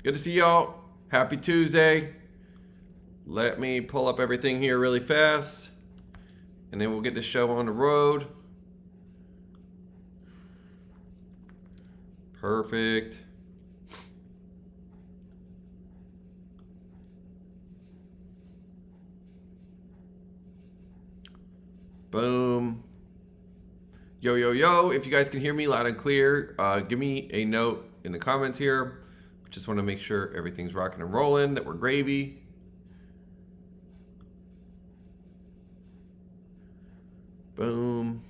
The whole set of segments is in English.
Good to see y'all. Happy Tuesday. Let me pull up everything here really fast, and then we'll get this show on the road. Perfect. Boom. Yo, yo, yo. If you guys can hear me loud and clear, give me a note in the comments here. Just want to make sure everything's rocking and rolling, that we're gravy. Boom.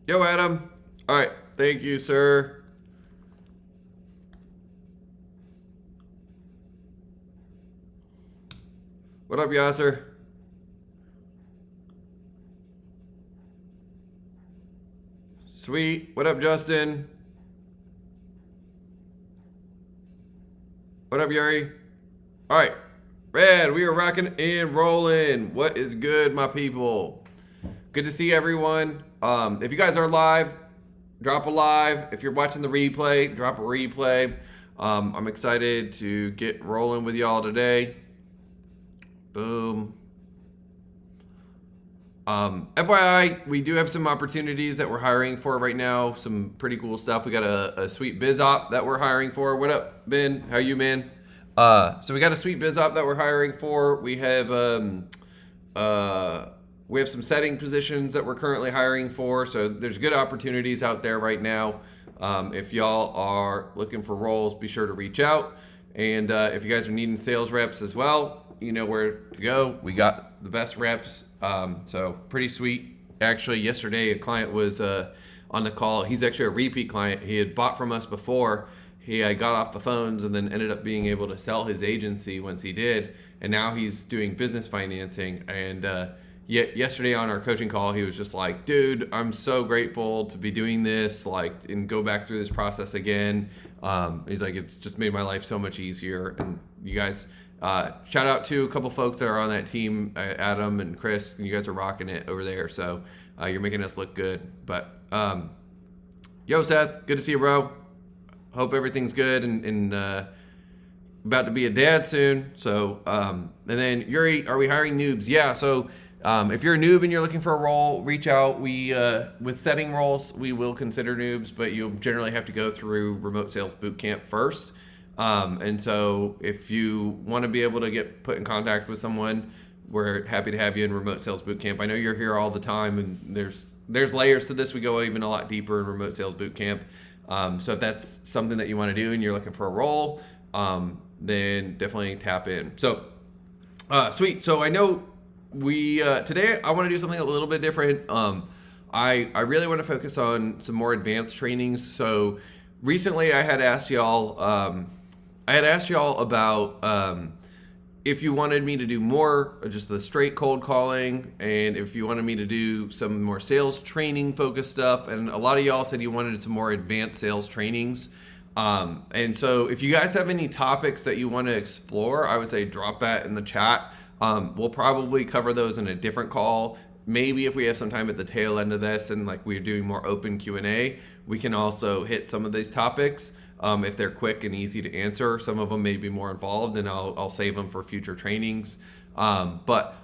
Yo, Adam. All right. Thank you, sir. What up, Yasser? Sweet. What up, Justin? What up, Yuri? All right. Red, we are rocking and rolling. What is good, my people? Good to see everyone. If you guys are live, drop a live. If you're watching the replay, drop a replay. I'm excited to get rolling with y'all today. Boom. FYI, we do have some opportunities that we're hiring for right now. Some pretty cool stuff. We got a sweet biz op that we're hiring for. What up, Ben? How you, man? So we got a sweet biz op that we're hiring for. We have some setting positions that we're currently hiring for. So there's good opportunities out there right now. If y'all are looking for roles, be sure to reach out. And if you guys are needing sales reps as well, you know where to go. We got the best reps. So pretty sweet. Actually, yesterday a client was on the call. He's actually a repeat client. He had bought from us before. He got off the phones and then ended up being able to sell his agency once he did. And now he's doing business financing. And yesterday on our coaching call, he was just like, dude, I'm so grateful to be doing this, like, and go back through this process again. He's like, it's just made my life so much easier. And you guys, shout out to a couple folks that are on that team, Adam and Chris. You guys are rocking it over there. So you're making us look good. But yo, Seth, good to see you, bro. Hope everything's good and about to be a dad soon. So, and then Yuri, are we hiring noobs? Yeah. So, if you're a noob and you're looking for a role, reach out. We, with setting roles, we will consider noobs, but you'll generally have to go through remote sales bootcamp first. And so if you want to be able to get put in contact with someone, we're happy to have you in remote sales bootcamp. I know you're here all the time, and there's layers to this. We go even a lot deeper in remote sales bootcamp. So if that's something that you want to do and you're looking for a role, then definitely tap in. So, sweet. So I know today I want to do something a little bit different. I really want to focus on some more advanced trainings. So recently I had asked y'all about, if you wanted me to do more just the straight cold calling, and if you wanted me to do some more sales training focused stuff. And a lot of y'all said you wanted some more advanced sales trainings. And so if you guys have any topics that you want to explore, I would say drop that in the chat. We'll probably cover those in a different call. Maybe if we have some time at the tail end of this and like we're doing more open Q&A, we can also hit some of these topics. If they're quick and easy to answer. Some of them may be more involved, and I'll save them for future trainings. But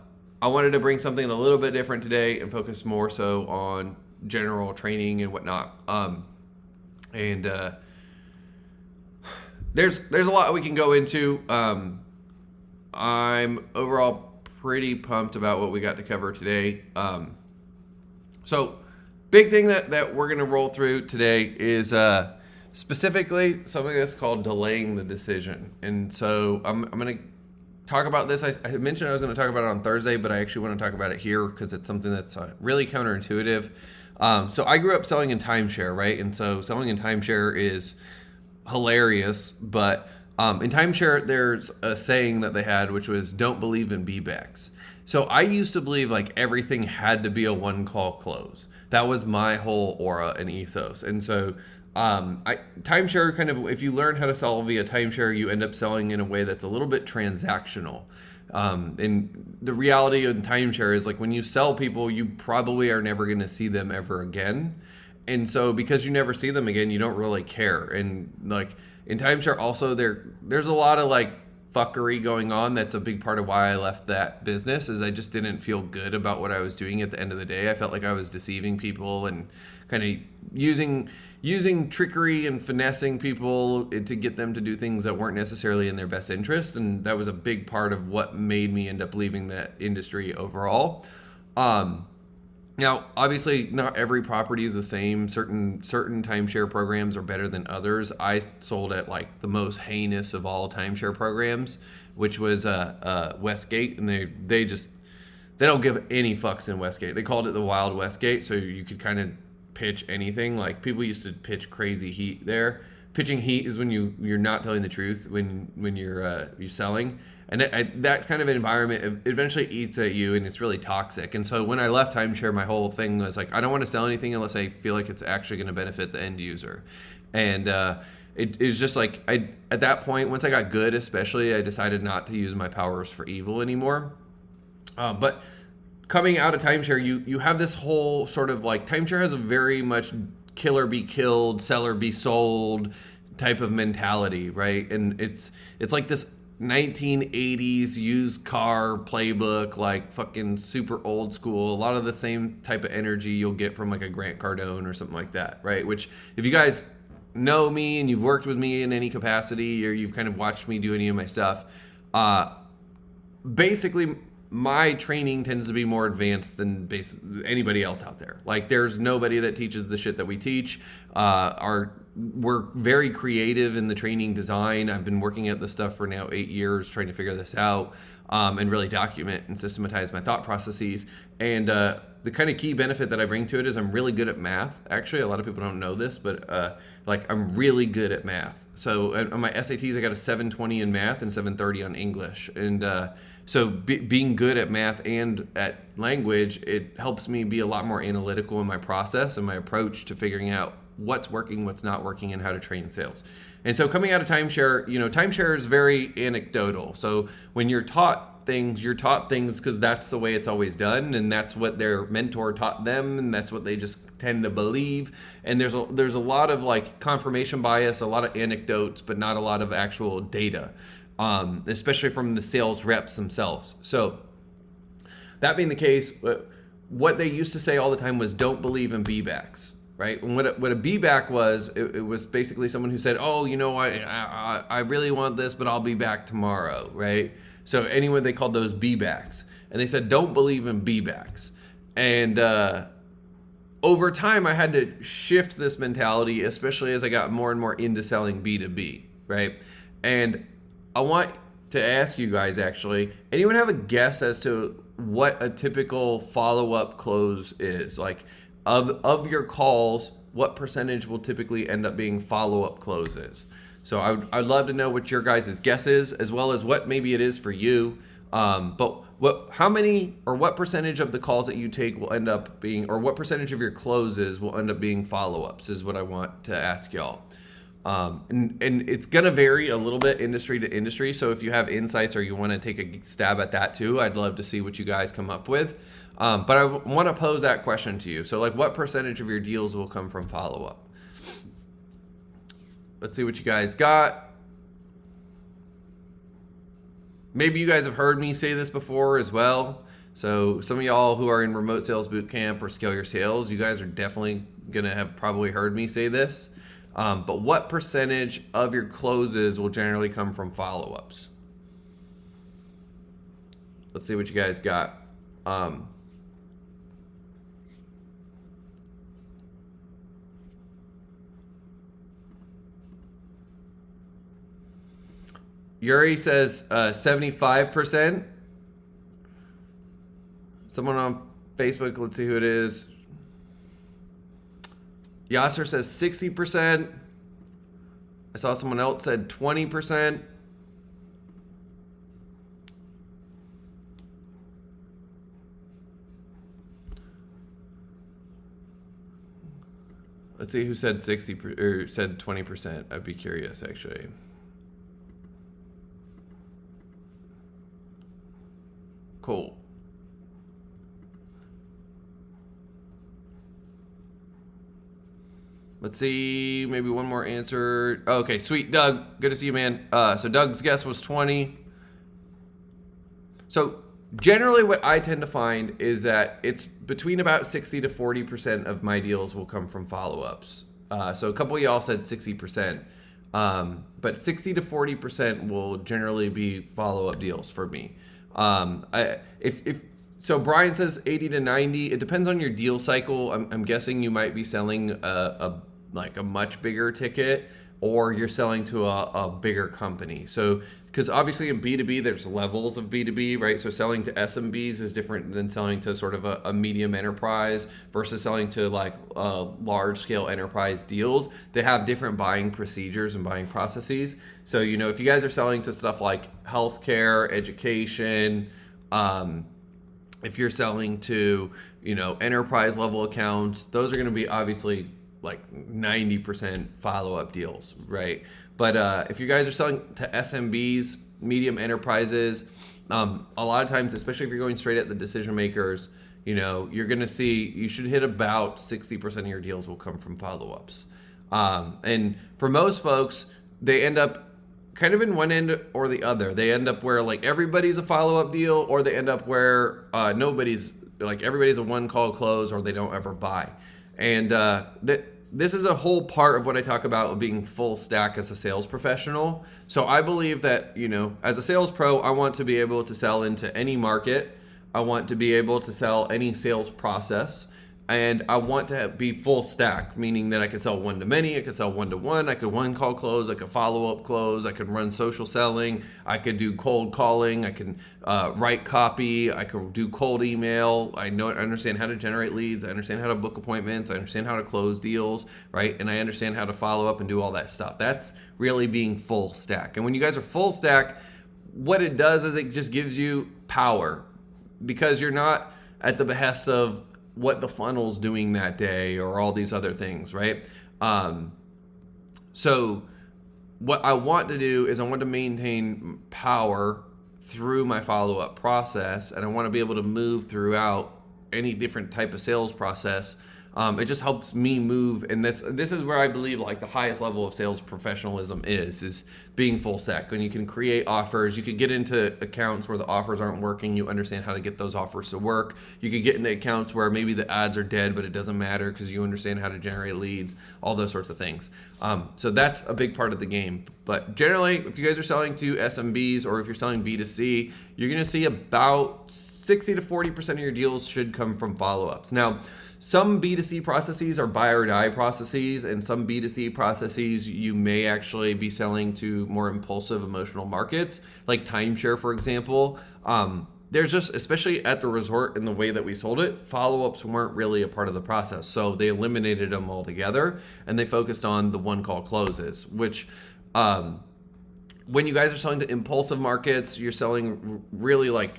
I wanted to bring something a little bit different today and focus more so on general training and whatnot. And there's a lot we can go into. I'm overall pretty pumped about what we got to cover today. So big thing that we're going to roll through today is specifically something that's called delaying the decision. And so I'm going to talk about this. I mentioned I was going to talk about it on Thursday, but I actually want to talk about it here because it's something that's really counterintuitive. So I grew up selling in timeshare, right? And so selling in timeshare is hilarious, but in timeshare, there's a saying that they had, which was don't believe in B-backs. So I used to believe like everything had to be a one call close. That was my whole aura and ethos. And so timeshare kind of, if you learn how to sell via timeshare, you end up selling in a way that's a little bit transactional. And the reality of timeshare is like when you sell people, you probably are never going to see them ever again. And so because you never see them again, you don't really care. And like in timeshare also there's a lot of like fuckery going on. That's a big part of why I left that business, is I just didn't feel good about what I was doing at the end of the day. I felt like I was deceiving people and kind of using trickery and finessing people to get them to do things that weren't necessarily in their best interest. And that was a big part of what made me end up leaving that industry overall. Now, obviously, not every property is the same. Certain timeshare programs are better than others. I sold at like the most heinous of all timeshare programs, which was Westgate, and they don't give any fucks in Westgate. They called it the Wild Westgate, so you could kind of pitch anything. Like people used to pitch crazy heat there. Pitching heat is when you're not telling the truth when you're selling. And that kind of environment eventually eats at you, and it's really toxic. And so when I left timeshare, my whole thing was like, I don't want to sell anything unless I feel like it's actually going to benefit the end user. And it was just like, at that point, once I got good, especially, I decided not to use my powers for evil anymore. But coming out of timeshare, you have this whole sort of like, timeshare has a very much killer be killed, seller be sold type of mentality, right? And it's like this 1980s used car playbook, like fucking super old school. A lot of the same type of energy you'll get from like a Grant Cardone or something like that, right? Which, if you guys know me and you've worked with me in any capacity, or you've kind of watched me do any of my stuff, basically my training tends to be more advanced than anybody else out there. Like there's nobody that teaches the shit that we teach. We're very creative in the training design. I've been working at this stuff for now 8 years, trying to figure this out, and really document and systematize my thought processes. And the kind of key benefit that I bring to it is I'm really good at math. Actually, a lot of people don't know this, but like I'm really good at math. So on my SATs, I got a 720 in math and 730 on English. And so being good at math and at language, it helps me be a lot more analytical in my process and my approach to figuring out what's working, what's not working, and how to train sales. And so coming out of timeshare, timeshare is very anecdotal. So when you're taught things because that's the way it's always done, and that's what their mentor taught them, and that's what they just tend to believe. And there's a lot of like confirmation bias, a lot of anecdotes, but not a lot of actual data, especially from the sales reps themselves. So that being the case, what they used to say all the time was, don't believe in B-backs. Right? And what a B-back was, it was basically someone who said, oh, I really want this, but I'll be back tomorrow, right? So anyone, they called those B-backs. And they said, don't believe in B-backs. And over time, I had to shift this mentality, especially as I got more and more into selling B2B, right? And I want to ask you guys, actually, anyone have a guess as to what a typical follow-up close is? Like, of your calls, what percentage will typically end up being follow-up closes? So I'd love to know what your guys' guess is, as well as what maybe it is for you. But how many or what percentage of the calls that you take will end up being, or what percentage of your closes will end up being follow-ups, is what I want to ask y'all. And it's going to vary a little bit industry to industry. So if you have insights or you want to take a stab at that too, I'd love to see what you guys come up with. But I want to pose that question to you. So like, what percentage of your deals will come from follow-up? Let's see what you guys got. Maybe you guys have heard me say this before as well. So some of y'all who are in Remote Sales Bootcamp or Scale Your Sales, you guys are definitely going to have probably heard me say this. But what percentage of your closes will generally come from follow-ups? Let's see what you guys got. Yuri says 75%. Someone on Facebook, let's see who it is. Yasser says 60%. I saw someone else said 20%. Let's see who said 60 or said 20%. I'd be curious, actually. Cool. Let's see, maybe one more answer. Oh, okay, sweet. Doug, good to see you, man. So Doug's guess was 20. So generally what I tend to find is that it's between about 60 to 40% of my deals will come from follow-ups. So a couple of y'all said 60%. But 60 to 40% will generally be follow-up deals for me. So Brian says 80 to 90. It depends on your deal cycle. I'm guessing you might be selling a much bigger ticket, or you're selling to a bigger company. So, because obviously in B2B, there's levels of B2B, right? So selling to SMBs is different than selling to sort of a medium enterprise versus selling to large scale enterprise deals. They have different buying procedures and buying processes. So, if you guys are selling to stuff like healthcare, education, if you're selling to, enterprise level accounts, those are going to be obviously like 90% follow-up deals, right? But if you guys are selling to SMBs, medium enterprises, a lot of times, especially if you're going straight at the decision makers, you're going to see you should hit about 60% of your deals will come from follow-ups. And for most folks, they end up kind of in one end or the other. They end up where everybody's a follow-up deal, or they end up where everybody's a one-call close, or they don't ever buy. And this is a whole part of what I talk about being full stack as a sales professional. So I believe that, as a sales pro, I want to be able to sell into any market. I want to be able to sell any sales process. And I want to be full stack, meaning that I could sell one-to-many, I could sell one-to-one, I could one-call close, I could follow-up close, I could run social selling, I could do cold calling, I can write copy, I could do cold email. I understand how to generate leads, I understand how to book appointments, I understand how to close deals, right? And I understand how to follow up and do all that stuff. That's really being full stack. And when you guys are full stack, what it does is it just gives you power, because you're not at the behest of what the funnel's doing that day or all these other things, right? So what I want to do is I want to maintain power through my follow-up process, and I want to be able to move throughout any different type of sales process. It just helps me move, and this is where I believe the highest level of sales professionalism is being full stack. When you can create offers, you could get into accounts where the offers aren't working, you understand how to get those offers to work. You could get into accounts where maybe the ads are dead, but it doesn't matter because you understand how to generate leads, all those sorts of things. So that's a big part of the game. But generally, if you guys are selling to SMBs or if you're selling B2C, you're going to see about 60 to 40% of your deals should come from follow-ups. Now, some B2C processes are buy or die processes, and some B2C processes you may actually be selling to more impulsive emotional markets, like timeshare, for example. There's just, especially at the resort in the way that we sold it, follow-ups weren't really a part of the process. So they eliminated them altogether, and they focused on the one-call closes, which when you guys are selling to impulsive markets, you're selling really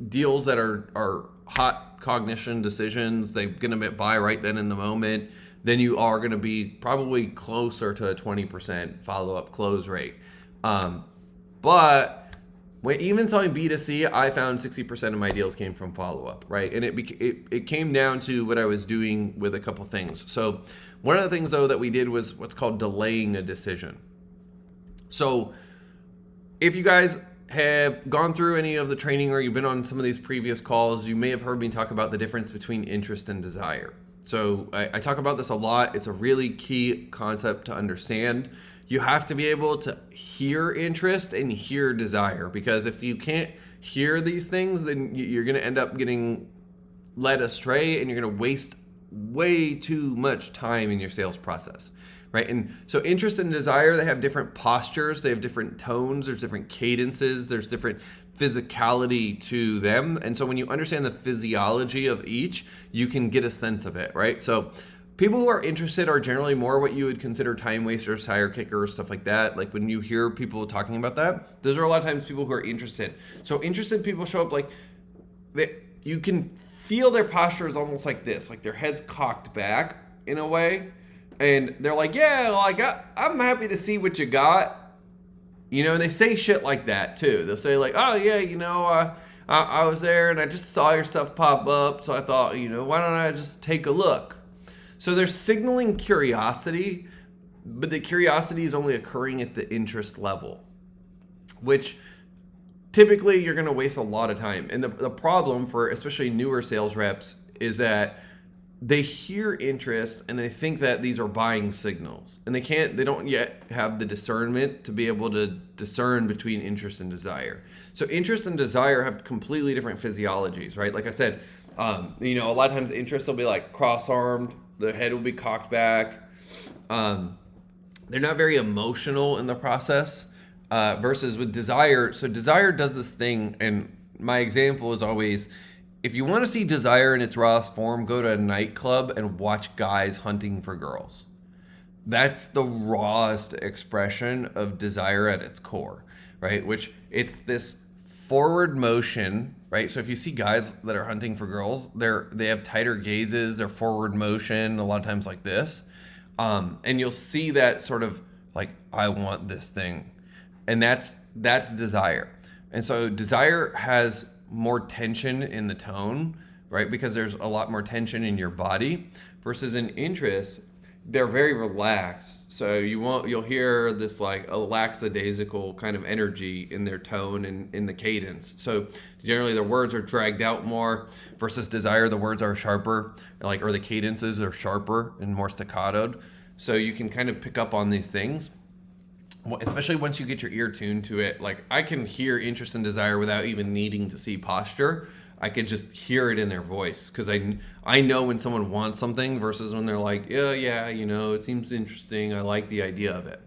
deals that are hot cognition decisions. They're going to buy right then in the moment. Then you are going to be probably closer to a 20% follow-up close rate. But when even selling B2C, I found 60% of my deals came from follow-up, right? And it came down to what I was doing with a couple things. So one of the things, though, that we did was what's called delaying a decision. So if you guys have gone through any of the training or you've been on some of these previous calls, you may have heard me talk about the difference between interest and desire. So I talk about this a lot. It's a really key concept to understand. You have to be able to hear interest and hear desire, because if you can't hear these things, then you're going to end up getting led astray and you're going to waste way too much time in your sales process. Right. And so interest and desire, they have different postures, they have different tones, there's different cadences, there's different physicality to them. And so when you understand the physiology of each, you can get a sense of it, right? So people who are interested are generally more what you would consider time wasters, tire kickers, stuff like that. Like when you hear people talking about that, those are a lot of times people who are interested. So interested people show up you can feel their posture is almost like this, like their head's cocked back in a way. And they're like, yeah, like I'm happy to see what you got. And they say shit like that too. They'll say like, oh yeah, I was there and I just saw your stuff pop up. So I thought, why don't I just take a look? So they're signaling curiosity, but the curiosity is only occurring at the interest level, which typically you're going to waste a lot of time. And the problem for especially newer sales reps is that they hear interest and they think that these are buying signals, and they don't yet have the discernment to be able to discern between interest and desire. So interest and desire have completely different physiologies, right? Like I said, a lot of times interest will be like cross-armed, the head will be cocked back. They're not very emotional in the process, versus with desire. So desire does this thing, and my example is always, if you want to see desire in its rawest form, go to a nightclub and watch guys hunting for girls. That's the rawest expression of desire at its core, right? Which it's this forward motion, right? So if you see guys that are hunting for girls, they have tighter gazes, they're forward motion, a lot of times like this. And you'll see that sort of like, I want this thing. And that's desire. And so desire has more tension in the tone, right? Because there's a lot more tension in your body, versus in interest, they're very relaxed. So you'll hear this like a lackadaisical kind of energy in their tone and in the cadence. So generally their words are dragged out more, versus desire, the words are sharper, or the cadences are sharper and more staccatoed. So you can kind of pick up on these things, especially once you get your ear tuned to it. Like I can hear interest and desire without even needing to see posture. I could just hear it in their voice, because I know when someone wants something versus when they're like, yeah, it seems interesting, I like the idea of it.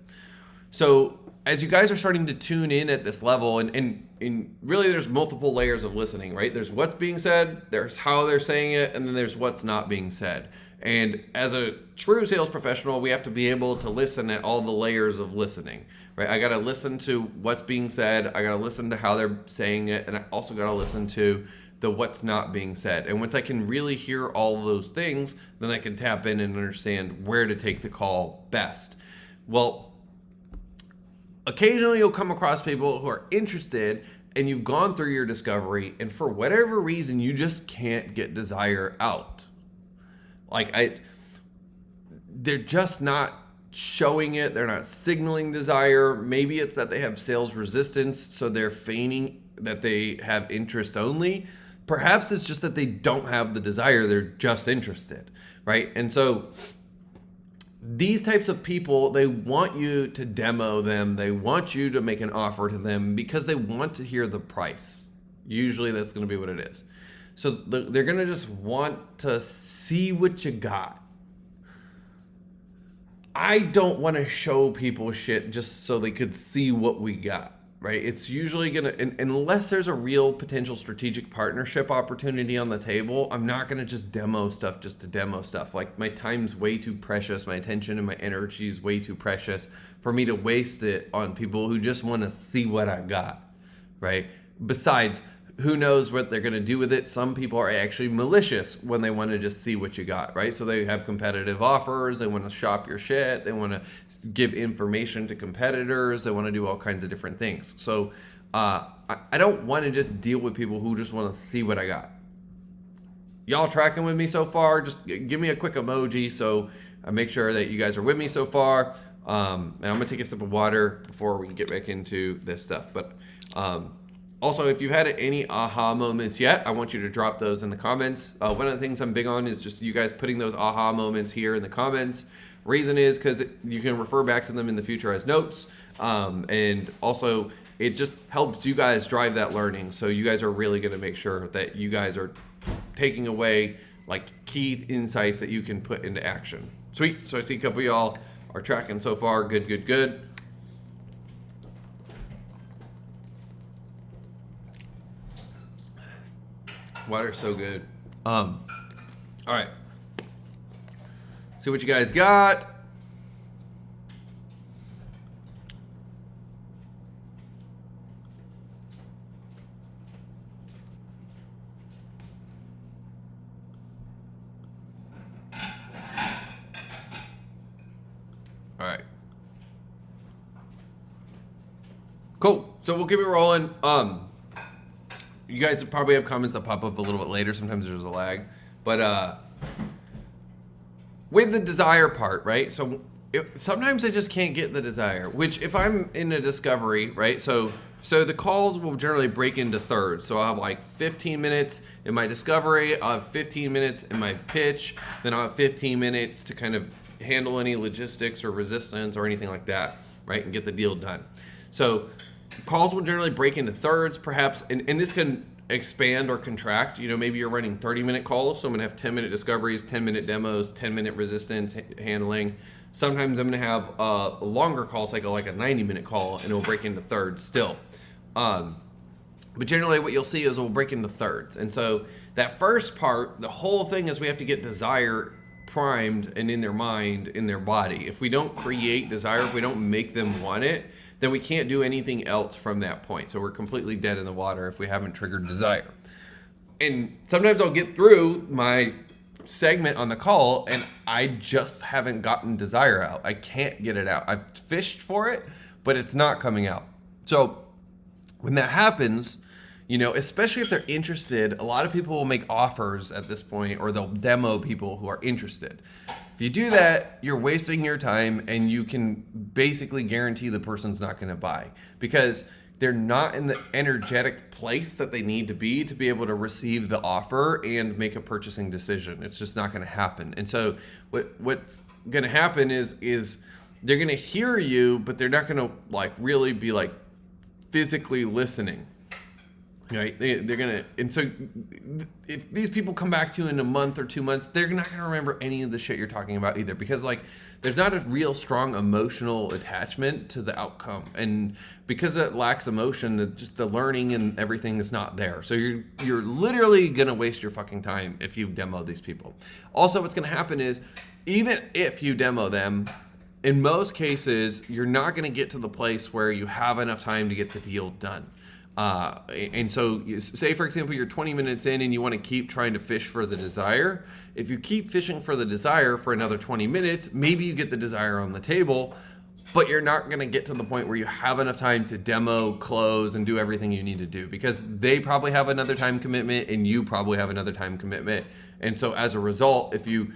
So as you guys are starting to tune in at this level, and really there's multiple layers of listening, right? There's what's being said, there's how they're saying it, and then there's what's not being said. And as a true sales professional, we have to be able to listen at all the layers of listening, right? I got to listen to what's being said. I got to listen to how they're saying it. And I also got to listen to the what's not being said. And once I can really hear all of those things, then I can tap in and understand where to take the call best. Well, occasionally you'll come across people who are interested, and you've gone through your discovery, and for whatever reason, you just can't get desire out. They're just not showing it. They're not signaling desire. Maybe it's that they have sales resistance, so they're feigning that they have interest only. Perhaps it's just that they don't have the desire. They're just interested, right? And so these types of people, they want you to demo them. They want you to make an offer to them because they want to hear the price. Usually that's going to be what it is. So they're going to just want to see what you got. I don't want to show people shit just so they could see what we got, right? It's usually going to, unless there's a real potential strategic partnership opportunity on the table, I'm not going to just demo stuff just to demo stuff. Like, my time's way too precious. My attention and my energy is way too precious for me to waste it on people who just want to see what I got, right? Besides, who knows what they're going to do with it? Some people are actually malicious when they want to just see what you got, right? So they have competitive offers. They want to shop your shit. They want to give information to competitors. They want to do all kinds of different things. So I don't want to just deal with people who just want to see what I got. Y'all tracking with me so far? Just give me a quick emoji so I make sure that you guys are with me so far. And I'm going to take a sip of water before we can get back into this stuff. But also, if you've had any aha moments yet, I want you to drop those in the comments. One of the things I'm big on is just you guys putting those aha moments here in the comments. Reason is because you can refer back to them in the future as notes. And also, it just helps you guys drive that learning. So you guys are really going to make sure that you guys are taking away like key insights that you can put into action. Sweet. So I see a couple of y'all are tracking so far. Good, good, good. Water's so good. All right. See what you guys got. All right. Cool. So we'll keep it rolling. You guys probably have comments that pop up a little bit later. Sometimes there's a lag. But with the desire part, right? So sometimes I just can't get the desire, which if I'm in a discovery, right? So the calls will generally break into thirds. So I'll have like 15 minutes in my discovery, I'll have 15 minutes in my pitch, then I'll have 15 minutes to kind of handle any logistics or resistance or anything like that, right? And get the deal done. So calls will generally break into thirds, perhaps, and this can expand or contract. You know, maybe you're running 30-minute calls, so I'm gonna have 10-minute discoveries, 10-minute demos, 10-minute resistance handling. Sometimes I'm gonna have a longer call cycle, like a 90-minute call, and it'll break into thirds still. But generally what you'll see is we'll break into thirds. And so that first part, the whole thing is we have to get desire primed and in their mind, in their body. If we don't create desire, if we don't make them want it, then we can't do anything else from that point. So we're completely dead in the water if we haven't triggered desire. And sometimes I'll get through my segment on the call and I just haven't gotten desire out. I can't get it out. I've fished for it, but it's not coming out. So when that happens, you know, especially if they're interested, a lot of people will make offers at this point, or they'll demo people who are interested. If you do that, you're wasting your time, and you can basically guarantee the person's not going to buy, because they're not in the energetic place that they need to be able to receive the offer and make a purchasing decision. It's just not going to happen. And so what's going to happen is they're going to hear you, but they're not going to like really be like physically listening. Right? They're gonna, and so if these people come back to you in a month or 2 months, they're not gonna remember any of the shit you're talking about either, because like there's not a real strong emotional attachment to the outcome, and because it lacks emotion, just the learning and everything is not there. So you're literally gonna waste your fucking time if you demo these people. Also, what's gonna happen is, even if you demo them, in most cases, you're not gonna get to the place where you have enough time to get the deal done. And so say, for example, you're 20 minutes in and you want to keep trying to fish for the desire. If you keep fishing for the desire for another 20 minutes, maybe you get the desire on the table, but you're not going to get to the point where you have enough time to demo, close, and do everything you need to do, because they probably have another time commitment and you probably have another time commitment. And so as a result, if you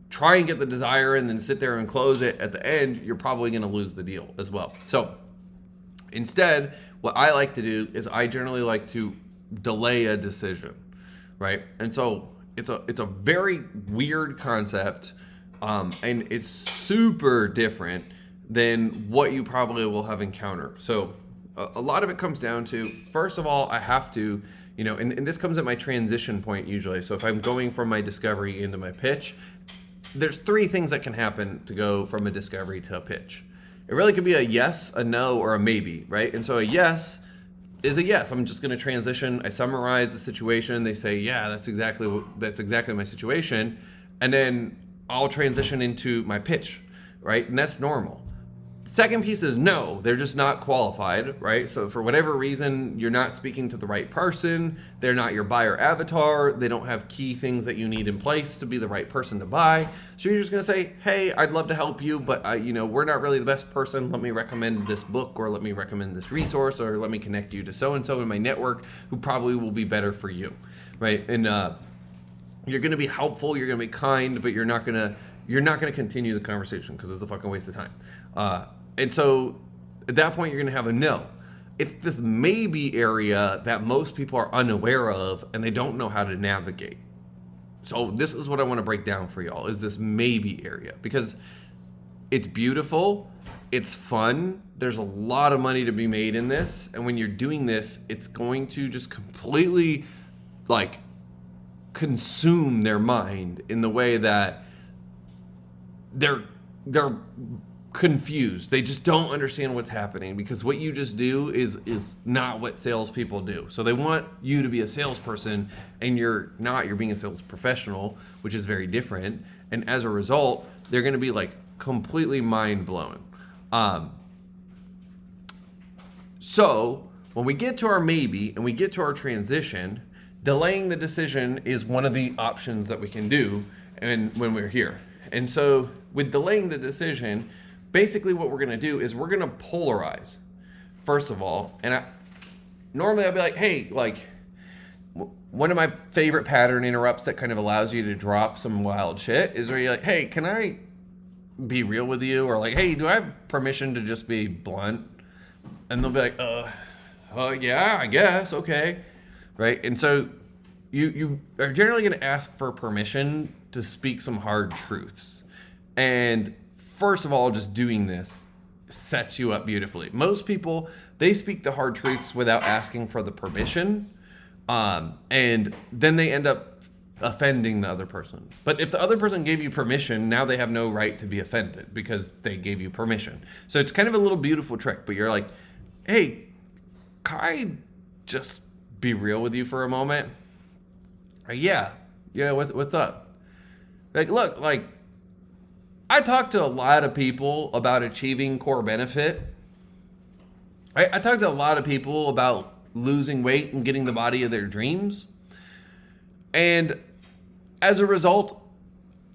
try and get the desire and then sit there and close it at the end, you're probably going to lose the deal as well. So instead, what I like to do is I generally like to delay a decision, right? And so it's a very weird concept, and it's super different than what you probably will have encountered. So a lot of it comes down to, first of all, I have to, you know, and this comes at my transition point usually. So if I'm going from my discovery into my pitch, there's 3 things that can happen to go from a discovery to a pitch. It really could be a yes, a no, or a maybe, right? And so a yes is a yes. I'm just going to transition. I summarize the situation. They say, yeah, that's exactly my situation. And then I'll transition into my pitch, right? And that's normal. Second piece is no, they're just not qualified, right? So for whatever reason, you're not speaking to the right person. They're not your buyer avatar. They don't have key things that you need in place to be the right person to buy. So you're just gonna say, hey, I'd love to help you, but we're not really the best person. Let me recommend this book, or let me recommend this resource, or let me connect you to so-and-so in my network who probably will be better for you, right? And you're gonna be helpful, you're gonna be kind, but you're not gonna continue the conversation because it's a fucking waste of time. And so at that point, you're going to have a no. It's this maybe area that most people are unaware of and they don't know how to navigate. So this is what I want to break down for y'all, is this maybe area, because it's beautiful, it's fun, there's a lot of money to be made in this. And when you're doing this, it's going to just completely like consume their mind in the way that they're confused. They just don't understand what's happening, because what you just do is not what salespeople do. So they want you to be a salesperson, and you're not. You're being a sales professional, which is very different. And as a result, they're going to be like completely mind blown. So when we get to our maybe and we get to our transition, delaying the decision is one of the options that we can do, and when we're here. And so with delaying the decision, basically what we're going to do is we're going to polarize, first of all. And normally I'd be like, hey, like, one of my favorite pattern interrupts that kind of allows you to drop some wild shit is where you're like, hey, can I be real with you? Or like, hey, do I have permission to just be blunt? And they'll be like, yeah, I guess, okay. Right? And so you are generally going to ask for permission to speak some hard truths. And first of all, just doing this sets you up beautifully. Most people, they speak the hard truths without asking for the permission. And then they end up offending the other person. But if the other person gave you permission, now they have no right to be offended because they gave you permission. So it's kind of a little beautiful trick, but you're like, hey, can I just be real with you for a moment? Yeah, what's up? Like, look, like, I talk to a lot of people about achieving core benefit. I talk to a lot of people about losing weight and getting the body of their dreams. And as a result,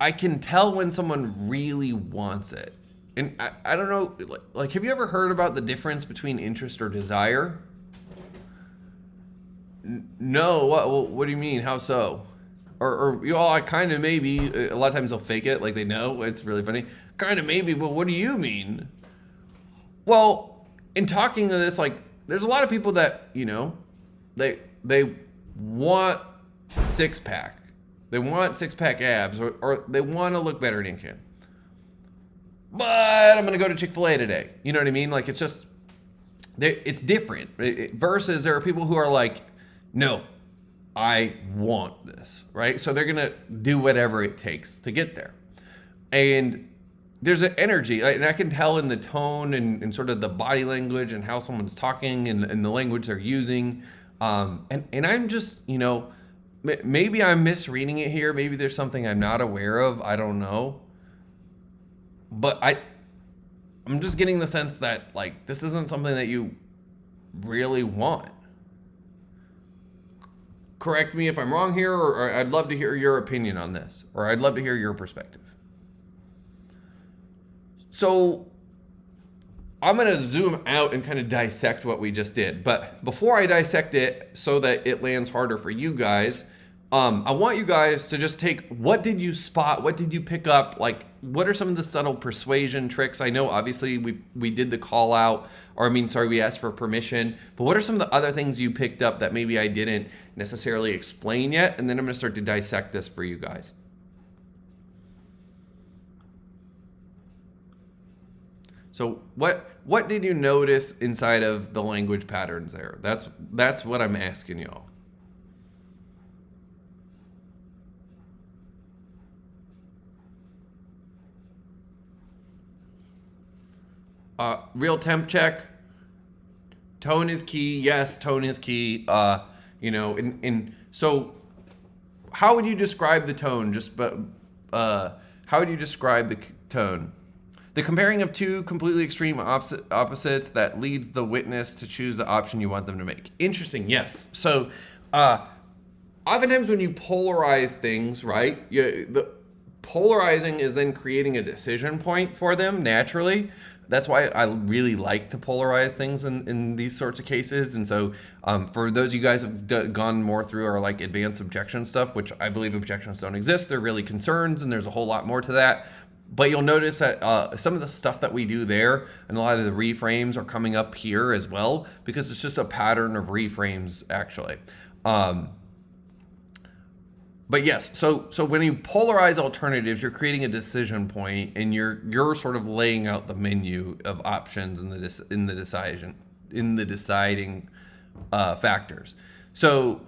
I can tell when someone really wants it. And I don't know, like, have you ever heard about the difference between interest or desire? No, what do you mean? How so? Or you know, I kind of maybe, a lot of times they'll fake it, like they know, it's really funny. Kind of maybe, but what do you mean? Well, in talking to this, like, there's a lot of people that, you know, they want six-pack. They want six-pack abs, or they want to look better than you can. But I'm going to go to Chick-fil-A today. You know what I mean? Like, it's just, it's different. Versus there are people who are like, no, I want this, right? So they're going to do whatever it takes to get there. And there's an energy, and I can tell in the tone and sort of the body language and how someone's talking and the language they're using. And I'm just, you know, maybe I'm misreading it here. Maybe there's something I'm not aware of. I don't know. But I'm just getting the sense that, like, this isn't something that you really want. Correct me if I'm wrong here, or I'd love to hear your opinion on this, or I'd love to hear your perspective. So I'm going to zoom out and kind of dissect what we just did. But before I dissect it so that it lands harder for you guys, I want you guys to just take, what did you spot? What did you pick up? Like, what are some of the subtle persuasion tricks? I know obviously we did the call out, we asked for permission, but what are some of the other things you picked up that maybe I didn't necessarily explain yet? And then I'm going to start to dissect this for you guys. So what did you notice inside of the language patterns there? That's what I'm asking y'all. Real temp check. Tone is key. Yes, tone is key. You know, so how would you describe the tone? How would you describe the tone? The comparing of two completely extreme opposites that leads the witness to choose the option you want them to make. Interesting, yes. So, oftentimes when you polarize things, right, the polarizing is then creating a decision point for them naturally. That's why I really like to polarize things in these sorts of cases. And so for those of you guys who have gone more through our like advanced objection stuff, which I believe objections don't exist, they're really concerns, and there's a whole lot more to that. But you'll notice that some of the stuff that we do there and a lot of the reframes are coming up here as well, because it's just a pattern of reframes actually. But yes, so when you polarize alternatives, you're creating a decision point, and you're sort of laying out the menu of options in the deciding factors. So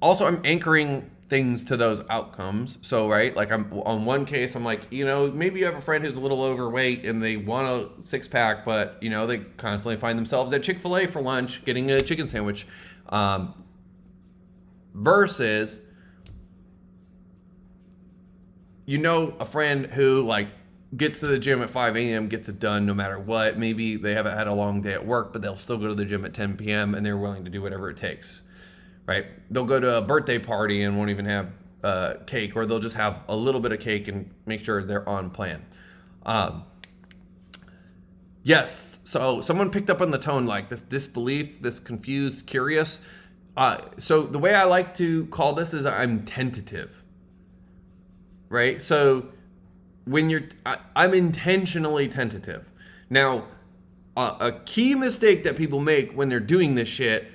also I'm anchoring things to those outcomes. So right, like I'm on one case, I'm like, you know, maybe you have a friend who's a little overweight and they want a six-pack, but you know, they constantly find themselves at Chick-fil-A for lunch getting a chicken sandwich, versus, you know, a friend who like gets to the gym at 5 a.m., gets it done no matter what. Maybe they haven't had a long day at work, but they'll still go to the gym at 10 p.m. and they're willing to do whatever it takes, right? They'll go to a birthday party and won't even have cake, or they'll just have a little bit of cake and make sure they're on plan. Yes. So someone picked up on the tone, like this disbelief, this confused, curious. So the way I like to call this is I'm tentative, right? So when I'm intentionally tentative. Now, a key mistake that people make when they're doing this shit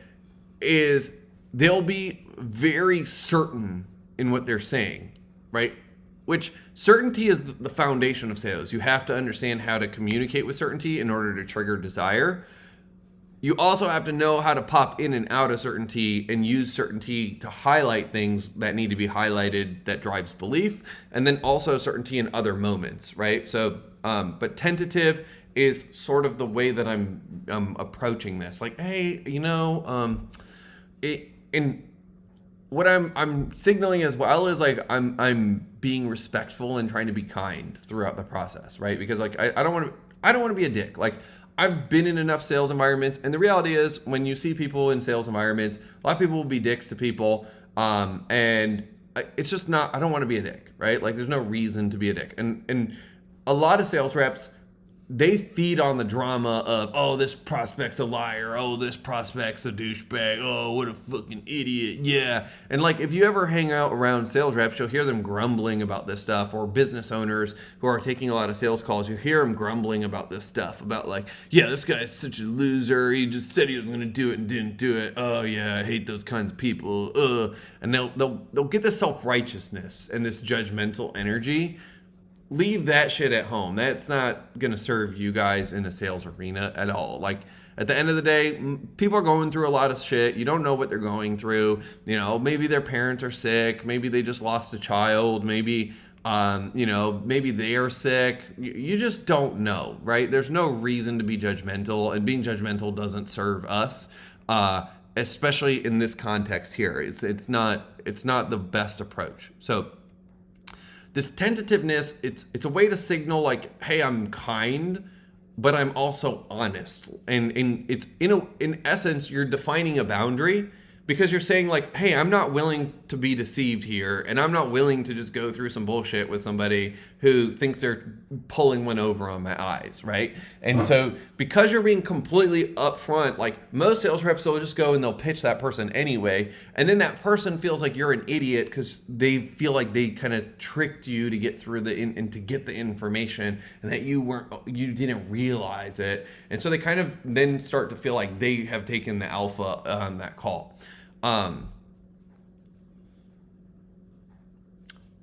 is they'll be very certain in what they're saying, right? Which certainty is the foundation of sales. You have to understand how to communicate with certainty in order to trigger desire. You also have to know how to pop in and out of certainty and use certainty to highlight things that need to be highlighted that drives belief, and then also certainty in other moments, right? So, but tentative is sort of the way that I'm approaching this. Like, hey, and what I'm signaling as well is like I'm being respectful and trying to be kind throughout the process, right? Because like I don't want to be a dick. Like, I've been in enough sales environments, and the reality is when you see people in sales environments, a lot of people will be dicks to people, and it's just not, I don't want to be a dick, right? Like, there's no reason to be a dick. And a lot of sales reps, they feed on the drama of, oh, this prospect's a liar. Oh, this prospect's a douchebag. Oh, what a fucking idiot. Yeah. And like, if you ever hang out around sales reps, you'll hear them grumbling about this stuff, or business owners who are taking a lot of sales calls. You hear them grumbling about this stuff about like, yeah, this guy's such a loser. He just said he was going to do it and didn't do it. Oh yeah, I hate those kinds of people. And they'll get this self-righteousness and this judgmental energy. Leave that shit at home. That's not going to serve you guys in a sales arena at all. Like, at the end of the day, people are going through a lot of shit. You don't know what they're going through. Maybe their parents are sick. Maybe they just lost a child. Maybe, maybe they are sick. You just don't know, right? There's no reason to be judgmental, and being judgmental doesn't serve us, especially in this context here. It's not the best approach. So, this tentativeness, it's a way to signal like, hey, I'm kind, but I'm also honest. And it's in essence, you're defining a boundary, because you're saying like, hey, I'm not willing to be deceived here, and I'm not willing to just go through some bullshit with somebody who thinks they're pulling one over on my eyes, right? And so because you're being completely upfront, like most sales reps will just go and they'll pitch that person anyway, and then that person feels like you're an idiot because they feel like they kind of tricked you to get through and to get the information, and that you didn't realize it, and so they kind of then start to feel like they have taken the alpha on that call.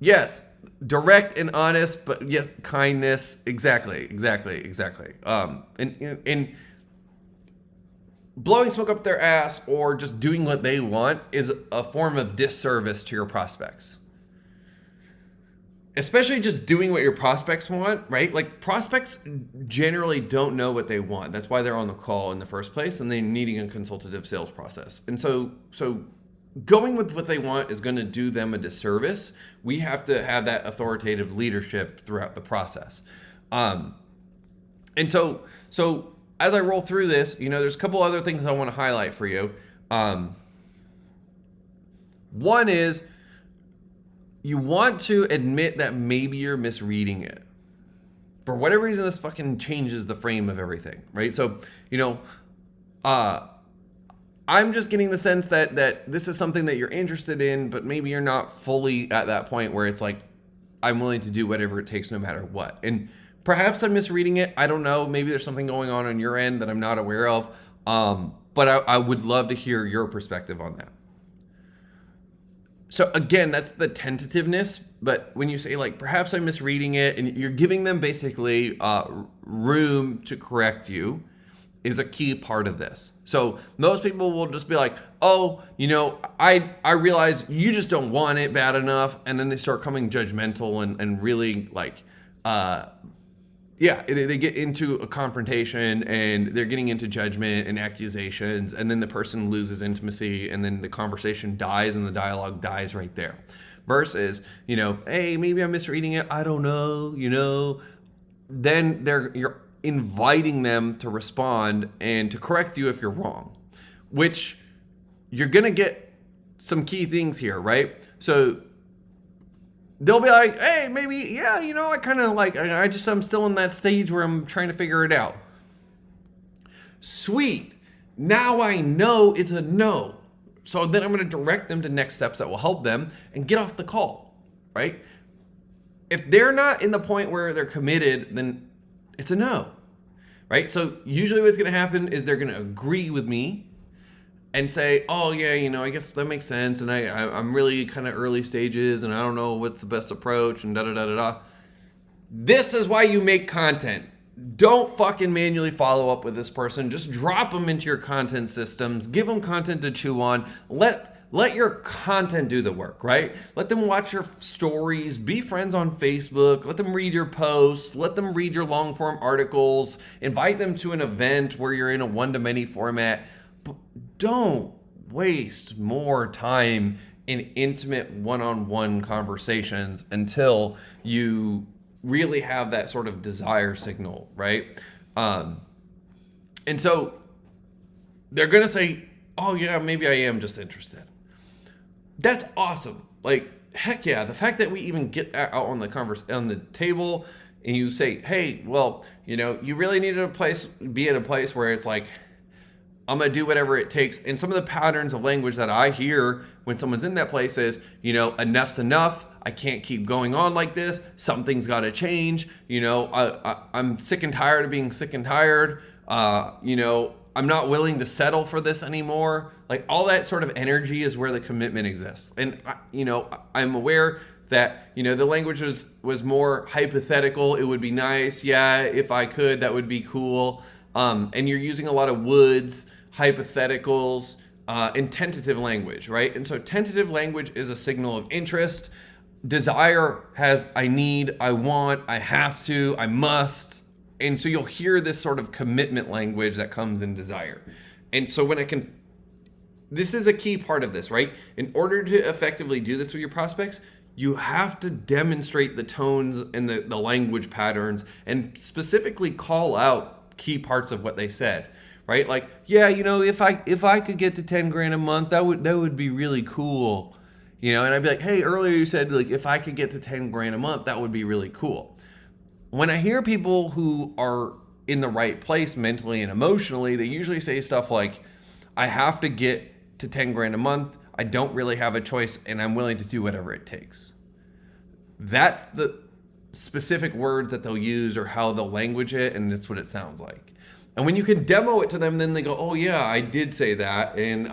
Yes, direct and honest, but yes, kindness. Exactly. And blowing smoke up their ass or just doing what they want is a form of disservice to your prospects. Especially just doing what your prospects want, right? Like, prospects generally don't know what they want. That's why they're on the call in the first place, and they're needing a consultative sales process. And so going with what they want is going to do them a disservice. We have to have that authoritative leadership throughout the process. And so as I roll through this, there's a couple other things I want to highlight for you. One is, you want to admit that maybe you're misreading it. For whatever reason, this fucking changes the frame of everything, right? So, I'm just getting the sense that this is something that you're interested in, but maybe you're not fully at that point where it's like, I'm willing to do whatever it takes no matter what. And perhaps I'm misreading it. I don't know. Maybe there's something going on your end that I'm not aware of. But I would love to hear your perspective on that. So again, that's the tentativeness, but when you say like, perhaps I'm misreading it, and you're giving them basically room to correct you, is a key part of this. So most people will just be like, oh, I realize you just don't want it bad enough, and then they start coming judgmental and really like, they get into a confrontation, and they're getting into judgment and accusations, and then the person loses intimacy, and then the conversation dies and the dialogue dies right there. Versus, hey, maybe I'm misreading it. I don't know, Then you're inviting them to respond and to correct you if you're wrong, which you're going to get some key things here, right? So they'll be like, hey, maybe, yeah, I kind of like, I'm still in that stage where I'm trying to figure it out. Sweet. Now I know it's a no. So then I'm going to direct them to next steps that will help them and get off the call, right? If they're not in the point where they're committed, then it's a no, right? So usually what's going to happen is they're going to agree with me and say, oh yeah, I guess that makes sense. And I'm really kind of early stages and I don't know what's the best approach and da-da-da-da-da. This is why you make content. Don't fucking manually follow up with this person. Just drop them into your content systems. Give them content to chew on. Let your content do the work, right? Let them watch your stories. Be friends on Facebook. Let them read your posts. Let them read your long form articles. Invite them to an event where you're in a one-to-many format. But don't waste more time in intimate one-on-one conversations until you really have that sort of desire signal, right? And so they're going to say, oh yeah, maybe I am just interested. That's awesome. Like, heck yeah. The fact that we even get out on the table and you say, hey, well, you really need be in a place where it's like, I'm going to do whatever it takes. And some of the patterns of language that I hear when someone's in that place is, enough's enough. I can't keep going on like this. Something's got to change. I'm sick and tired of being sick and tired. I'm not willing to settle for this anymore. Like all that sort of energy is where the commitment exists. And, I'm aware that, the language was more hypothetical. It would be nice. Yeah, if I could, that would be cool. And you're using a lot of woulds, hypotheticals, and tentative language, right? And so tentative language is a signal of interest. Desire has I need, I want, I have to, I must. And so you'll hear this sort of commitment language that comes in desire. And so this is a key part of this, right? In order to effectively do this with your prospects, you have to demonstrate the tones and the language patterns and specifically call out key parts of what they said, right? Like, yeah, if I could get to 10 grand a month, that would be really cool. And I'd be like, hey, earlier you said like if I could get to 10 grand a month, that would be really cool. When I hear people who are in the right place mentally and emotionally, they usually say stuff like, I have to get to 10 grand a month. I don't really have a choice and I'm willing to do whatever it takes. That's the specific words that they'll use or how they'll language it, and it's what it sounds like. And when you can demo it to them, then they go, oh yeah, I did say that, and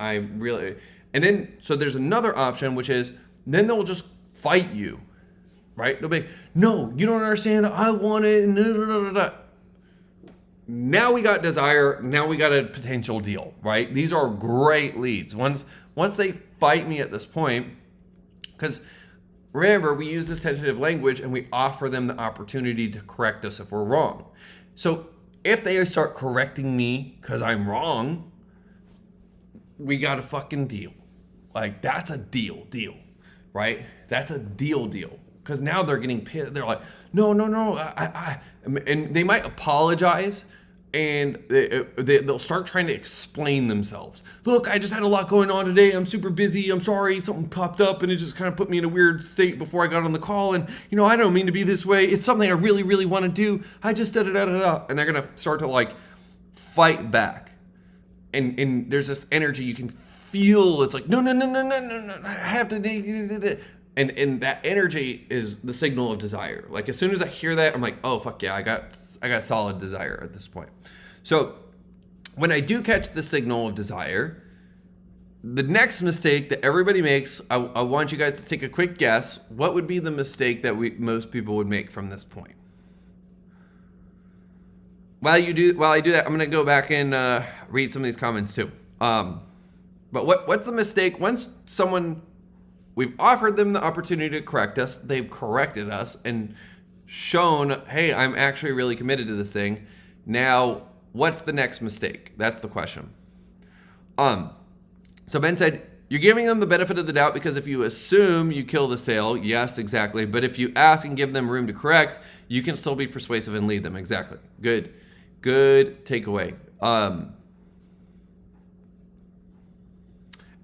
and then, so there's another option, which is, then they'll just fight you, right? They'll be like, no, you don't understand, I want it, Now we got desire, now we got a potential deal, right? These are great leads. Once they fight me at this point, because remember, we use this tentative language and we offer them the opportunity to correct us if we're wrong. So if they start correcting me because I'm wrong, we got a fucking deal. Like, that's a deal, right? That's a deal. Because now they're getting pissed. They're like, no, and they might apologize. And they'll start trying to explain themselves. Look, I just had a lot going on today. I'm super busy. I'm sorry. Something popped up and it just kind of put me in a weird state before I got on the call. And, I don't mean to be this way. It's something I really, really want to do. I just da-da-da-da-da. And they're going to start to like fight back. And there's this energy you can feel. It's like, no. I have to. And that energy is the signal of desire. Like as soon as I hear that, I'm like, oh fuck yeah, I got solid desire at this point. So when I do catch the signal of desire, the next mistake that everybody makes, I want you guys to take a quick guess. What would be the mistake that most people would make from this point? While I do that, I'm gonna go back and read some of these comments too. But what's the mistake? Once we've offered them the opportunity to correct us. They've corrected us and shown, hey, I'm actually really committed to this thing. Now, what's the next mistake? That's the question. So Ben said, you're giving them the benefit of the doubt because if you assume you kill the sale, yes, exactly. But if you ask and give them room to correct, you can still be persuasive and lead them. Exactly. Good takeaway.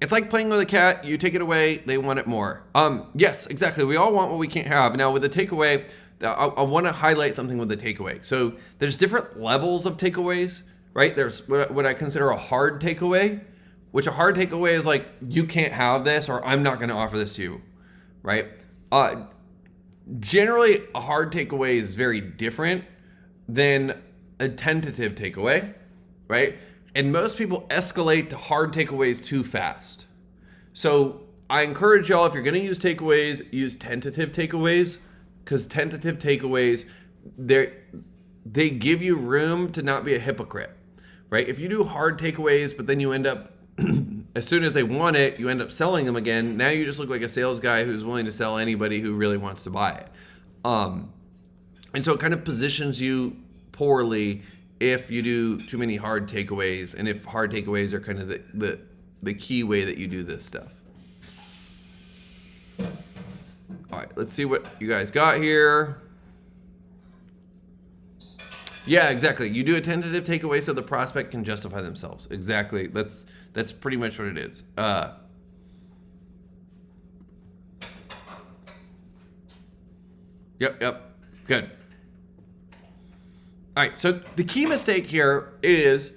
It's like playing with a cat. You take it away, they want it more. Yes, exactly. We all want what we can't have. Now with the takeaway, I want to highlight something with the takeaway. So there's different levels of takeaways, right? There's what I consider a hard takeaway, which a hard takeaway is like, you can't have this, or I'm not going to offer this to you, right? Generally, a hard takeaway is very different than a tentative takeaway, right? And most people escalate to hard takeaways too fast. So I encourage y'all, if you're going to use takeaways, use tentative takeaways, because tentative takeaways, they give you room to not be a hypocrite, right? If you do hard takeaways, but then you end up, as soon as they want it, you end up selling them again. Now you just look like a sales guy who's willing to sell anybody who really wants to buy it. And so it kind of positions you poorly if you do too many hard takeaways, and if hard takeaways are kind of the key way that you do this stuff. All right, let's see what you guys got here. Yeah, exactly. You do a tentative takeaway so the prospect can justify themselves. Exactly. That's pretty much what it is. Yep. Good. All right, so the key mistake here is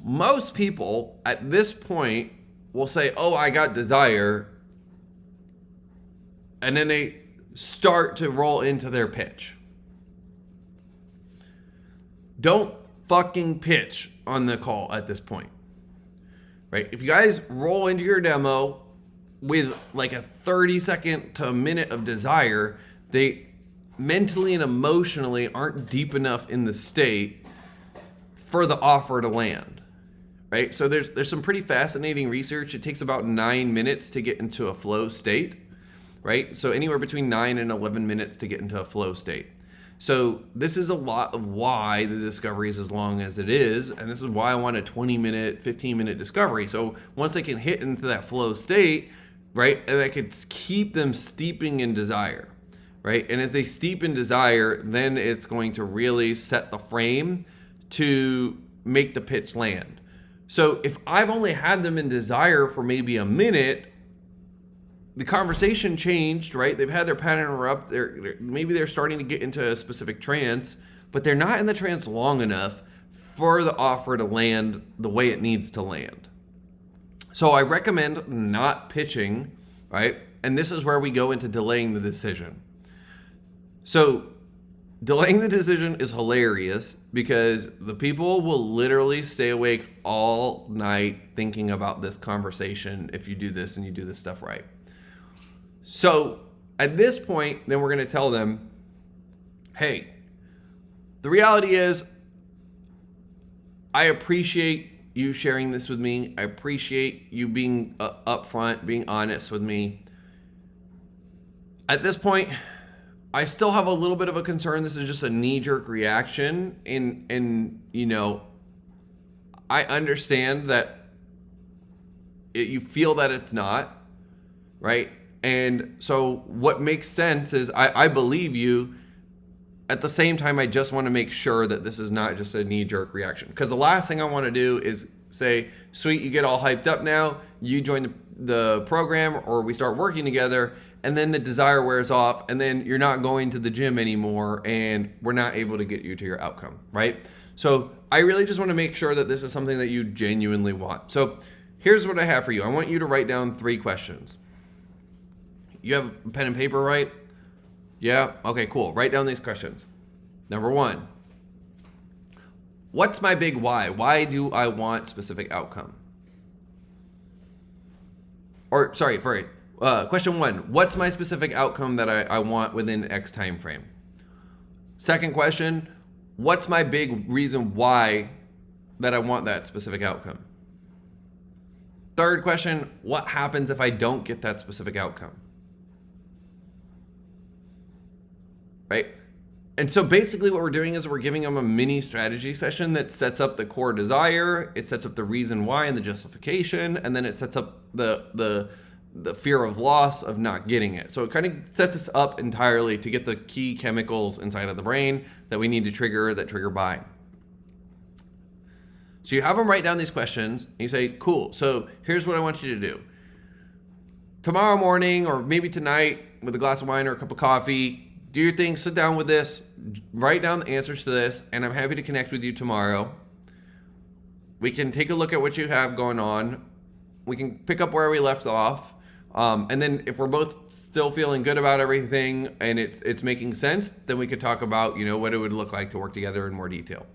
most people at this point will say, oh, I got desire, and then they start to roll into their pitch. Don't fucking pitch on the call at this point, right? If you guys roll into your demo with like a 30-second to a minute of desire, they mentally and emotionally aren't deep enough in the state for the offer to land, right? So there's some pretty fascinating research. It takes about 9 minutes to get into a flow state, right? So anywhere between 9 and 11 minutes to get into a flow state. So this is a lot of why the discovery is as long as it is, and this is why I want a 20-minute, 15-minute discovery. So once they can hit into that flow state, right, and I could keep them steeping in desire, right? And as they steep in desire, then it's going to really set the frame to make the pitch land. So if I've only had them in desire for maybe a minute, the conversation changed, right? They've had their pattern erupt. Maybe they're starting to get into a specific trance, but they're not in the trance long enough for the offer to land the way it needs to land. So I recommend not pitching, right? And this is where we go into delaying the decision. So delaying the decision is hilarious because the people will literally stay awake all night thinking about this conversation if you do this and you do this stuff right. So at this point, then we're going to tell them, hey, the reality is I appreciate you sharing this with me. I appreciate you being upfront, being honest with me. At this point, I still have a little bit of a concern. This is just a knee-jerk reaction. And you know, I understand that you feel that it's not, right? And so what makes sense is I believe you. At the same time, I just want to make sure that this is not just a knee-jerk reaction. Because the last thing I want to do is say, sweet, you get all hyped up now, you join the program, or we start working together, and then the desire wears off, and then you're not going to the gym anymore, and we're not able to get you to your outcome, right? So I really just want to make sure that this is something that you genuinely want. So here's what I have for you. I want you to write down 3 questions. You have a pen and paper, right? Yeah? Okay, cool. Write down these questions. Number 1, what's my big why? Why do I want specific outcome? Or, sorry, question 1, what's my specific outcome that I want within X time frame? Second question, what's my big reason why that I want that specific outcome? Third question, what happens if I don't get that specific outcome? Right? And so basically what we're doing is we're giving them a mini strategy session that sets up the core desire, it sets up the reason why and the justification, and then it sets up the fear of loss of not getting it. So it kind of sets us up entirely to get the key chemicals inside of the brain that we need to trigger, that trigger buying. So you have them write down these questions, and you say, cool, so here's what I want you to do. Tomorrow morning, or maybe tonight, with a glass of wine or a cup of coffee, do your thing, sit down with this, write down the answers to this, and I'm happy to connect with you tomorrow. We can take a look at what you have going on. We can pick up where we left off. And then if we're both still feeling good about everything and it's making sense, then we could talk about, what it would look like to work together in more detail.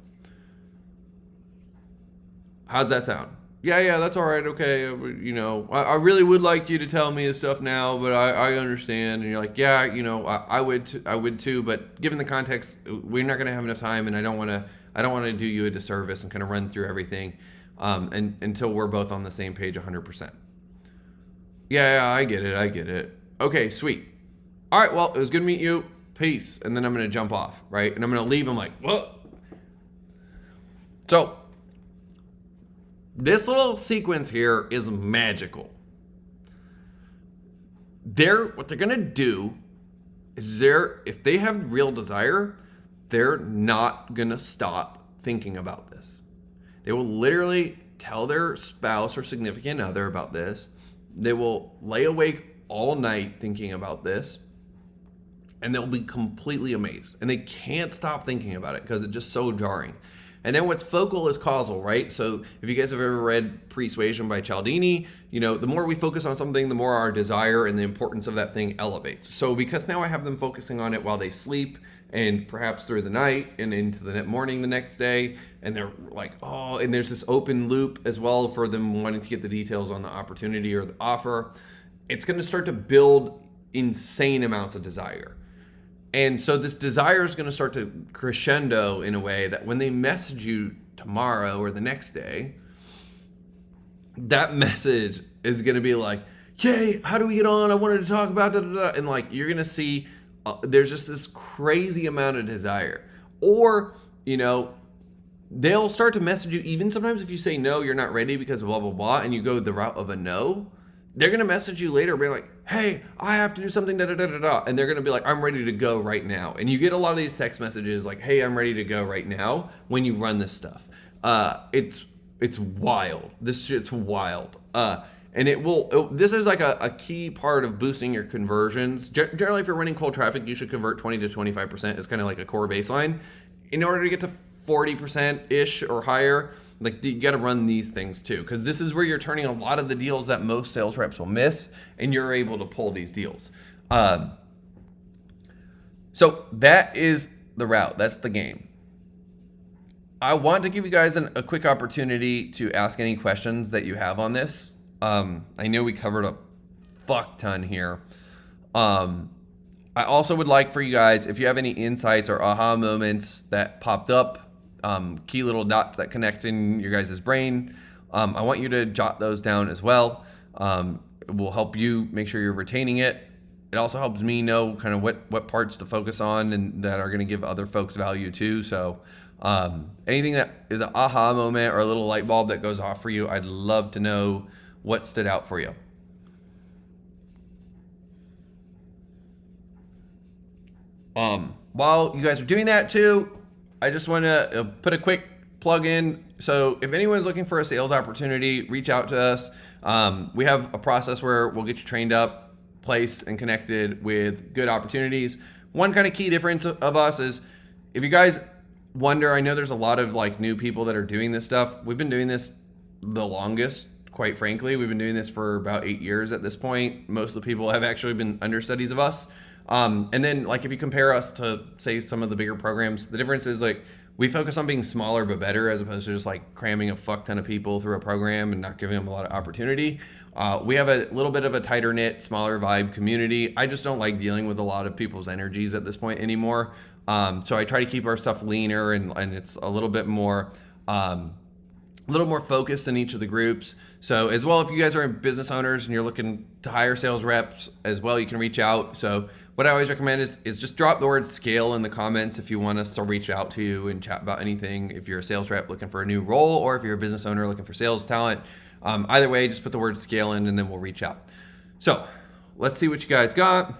How's that sound? Yeah, that's all right. Okay. I really would like you to tell me this stuff now, but I understand. And you're like, yeah, I would too. But given the context, we're not going to have enough time, and I don't want to do you a disservice and kind of run through everything, and until we're both on the same page 100%. Yeah, I get it. Okay, sweet. All right, well, it was good to meet you. Peace. And then I'm going to jump off, right? And I'm going to leave. I'm like, what? So this little sequence here is magical. What they're going to do is if they have real desire, they're not going to stop thinking about this. They will literally tell their spouse or significant other about this. They will lay awake all night thinking about this, and they'll be completely amazed. And they can't stop thinking about it because it's just so jarring. And then what's focal is causal, right? So if you guys have ever read Persuasion by Cialdini, the more we focus on something, the more our desire and the importance of that thing elevates. So because now I have them focusing on it while they sleep and perhaps through the night and into the morning the next day, and they're like, oh, and there's this open loop as well for them wanting to get the details on the opportunity or the offer, it's going to start to build insane amounts of desire. And so this desire is going to start to crescendo in a way that when they message you tomorrow or the next day, that message is going to be like, "Yay, how do we get on? I wanted to talk about da da da." And like you're going to see there's just this crazy amount of desire. Or, they'll start to message you even sometimes if you say no, you're not ready because blah blah blah, and you go the route of a no. They're going to message you later and be like, "Hey, I have to do something, da-da-da-da-da." And they're going to be like, "I'm ready to go right now." And you get a lot of these text messages like, "Hey, I'm ready to go right now," when you run this stuff. It's wild. This shit's wild. And this is like a key part of boosting your conversions. Generally, if you're running cold traffic, you should convert 20 to 25%. It's kind of like a core baseline. In order to get to 40%-ish or higher, like you got to run these things too, because this is where you're turning a lot of the deals that most sales reps will miss, and you're able to pull these deals. So that is the route. That's the game. I want to give you guys a quick opportunity to ask any questions that you have on this. I know we covered a fuck ton here. I also would like for you guys, if you have any insights or aha moments that popped up, key little dots that connect in your guys' brain, I want you to jot those down as well. It will help you make sure you're retaining it. It also helps me know kind of what parts to focus on and that are going to give other folks value too. So anything that is an aha moment or a little light bulb that goes off for you, I'd love to know what stood out for you. While you guys are doing that too, I just want to put a quick plug in. So if anyone's looking for a sales opportunity, reach out to us. We have a process where we'll get you trained up, placed, and connected with good opportunities. One kind of key difference of us is if you guys wonder, I know there's a lot of like new people that are doing this stuff. We've been doing this the longest, quite frankly. We've been doing this for about 8 years at this point. Most of the people have actually been understudies of us. And then like if you compare us to say some of the bigger programs, the difference is like we focus on being smaller but better as opposed to just like cramming a fuck ton of people through a program and not giving them a lot of opportunity. We have a little bit of a tighter knit, smaller vibe community. I just don't like dealing with a lot of people's energies at this point anymore. So I try to keep our stuff leaner and it's a little bit more focused in each of the groups. So as well, if you guys are business owners and you're looking to hire sales reps as well, you can reach out. So what I always recommend is just drop the word scale in the comments if you want us to reach out to you and chat about anything. If you're a sales rep looking for a new role, or if you're a business owner looking for sales talent, either way, just put the word scale in and then we'll reach out. So let's see what you guys got.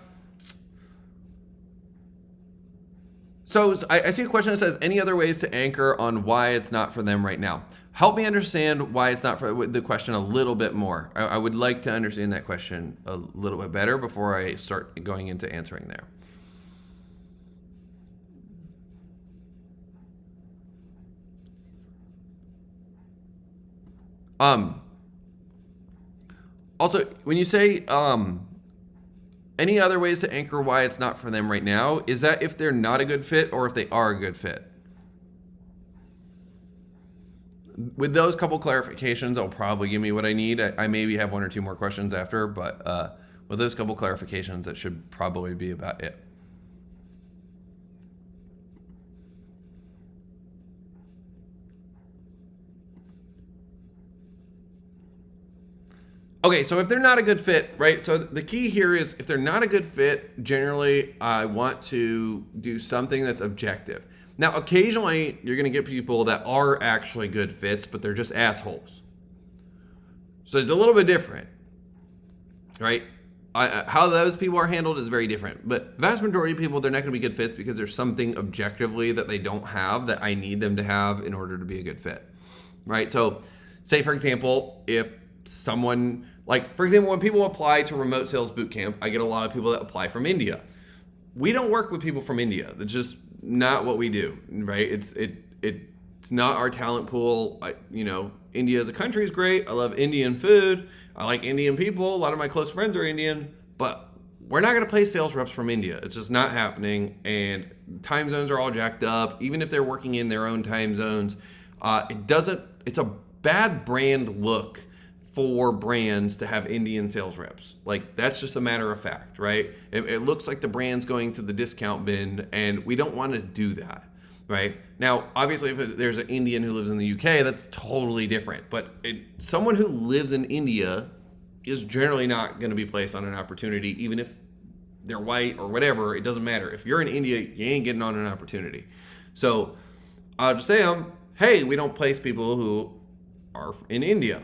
So I see a question that says, any other ways to anchor on why it's not for them right now? Help me understand why it's not for the question a little bit more. I would like to understand that question a little bit better before I start going into answering there. Um, Also, when you say any other ways to anchor why it's not for them right now, is that if they're not a good fit or if they are a good fit? With those couple clarifications, it'll probably give me what I need. I maybe have one or two more questions after, but with those couple clarifications, that should probably be about it. Okay, so if they're not a good fit, right? So the key here is if they're not a good fit, generally I want to do something that's objective. Now, occasionally you're going to get people that are actually good fits, but they're just assholes. So it's a little bit different, right? How those people are handled is very different. But vast majority of people, they're not going to be good fits because there's something objectively that they don't have that I need them to have in order to be a good fit, right? So say, for example, if someone, like, for example, when people apply to remote sales bootcamp, I get a lot of people that apply from India. We don't work with people from India. It's just not what we do, right? It's not our talent pool. India as a country is great. I love Indian food. I like Indian people. A lot of my close friends are Indian, but we're not going to place sales reps from India. It's just not happening. And time zones are all jacked up. Even if they're working in their own time zones, it's a bad brand look for brands to have Indian sales reps. Like, that's just a matter of fact, right? It looks like the brand's going to the discount bin, and we don't want to do that, right? Now, obviously, if there's an Indian who lives in the UK, that's totally different. But someone who lives in India is generally not going to be placed on an opportunity, even if they're white or whatever. It doesn't matter. If you're in India, you ain't getting on an opportunity. So I'll just say, hey, we don't place people who are in India.